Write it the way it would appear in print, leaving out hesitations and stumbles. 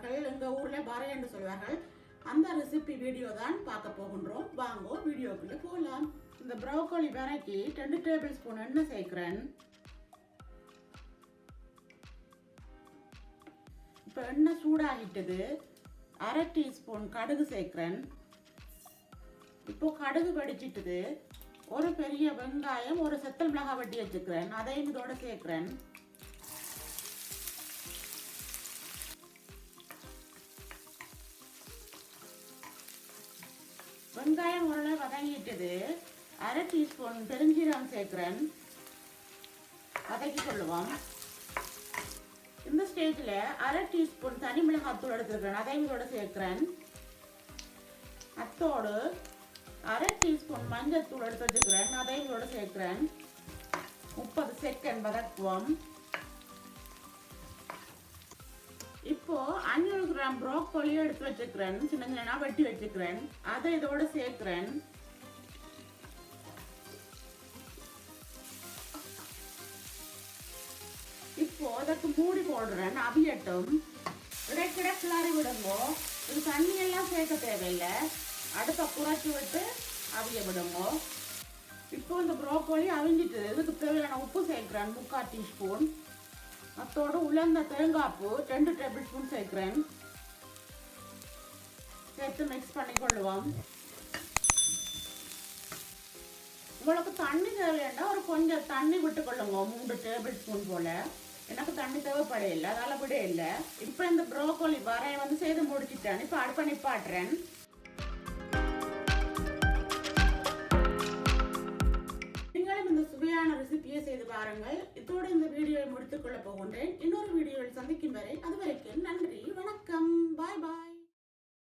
சொல்வார்கள், எங்கள் ஊரில் பறை என்று சொல்வார்கள். அந்த ரெசிபி வீடியோ தான் பார்க்க போகின்றோம். வாங்கோ வீடியோக்குள்ளே போகலாம். இந்த ப்ரோக்கோலி வரைக்கு 2 டேபிள் ஸ்பூன் எண்ணெய் சேர்க்கிறேன். இப்போ எண்ணெய் சூடாகிட்டது. 1/2 டீஸ்பூன் கடுகு சேர்க்கிறேன். இப்போ கடுகு வெடிச்சிட்டுது. ஒரு பெரிய வெங்காயம், ஒரு செத்தல் மிளகாய் வெட்டி வச்சுக்கிறேன், அதையும் இதோட சேர்க்கிறேன். வெங்காயம் ஓரளவு வதங்கிட்டது. 1/2 டீஸ்பூன் பெருஞ்சீரகம் சேர்க்கிறேன், வதக்கி கொள்ளுவோம். இந்த ஸ்டேஜில் 1/2 டீஸ்பூன் தனி மிளகாத்தூள் எடுத்துக்கிறேன், அதையும் இதோட சேர்க்கிறேன். அத்தோடு 1/2 டீஸ்பூன் மஞ்சள் தூள் எடுத்து வச்சுக்கிறேன், அதையும் இதோட சேர்க்கிறேன். 30 செகண்ட் வதக்குவோம். இப்போ 500 கிராம் ப்ரோக்கோலி எடுத்து வச்சுக்கிறேன், சின்ன சின்ன வெட்டி வச்சுக்கிறேன், அதை இதோட சேர்க்கிறேன். இப்போ அதற்கு மூடி போடுறேன், அவியட்டும். இடைக்கிட கிளறி விடுங்கோ. இது தண்ணியெல்லாம் சேர்க்க தேவையில்லை, அடுப்பை குறைச்சி விட்டு அவிய விடுங்கோ. இப்போ இந்த ப்ரோக்கோலி அவிஞ்சிட்டு இதுக்கு தேவையான உப்பு சேர்க்கிறேன், 3/4 டீஸ்பூன். அதோடு உலர்ந்த தேங்காய்ப்பூ 2 டேபிள் ஸ்பூன் சேர்க்கிறேன். சேர்த்து மிக்ஸ் பண்ணி கொள்ளுவோம். உங்களுக்கு தண்ணி தேவையாண்டா ஒரு கொஞ்சம் தண்ணி விட்டு கொள்ளுங்க, 3 டேபிள் ஸ்பூன் போல. எனக்கு தண்ணி தேவைப்பட இல்லை, அதால விட இல்லை. இப்போ இந்த ப்ரோக்கோலி வரைய செய்து முடிச்சுட்டேன். இப்போ அடுப்பை நிப்பாட்டுறேன். நீங்களும் இந்த சுவையான ரெசிபியை செய்து பாருங்கள். இதோடு இந்த வீடியோவை முடித்துக் கொள்ள போகின்றேன். இன்னொரு வீடியோவில் சந்திக்கும் வரை அதுவரை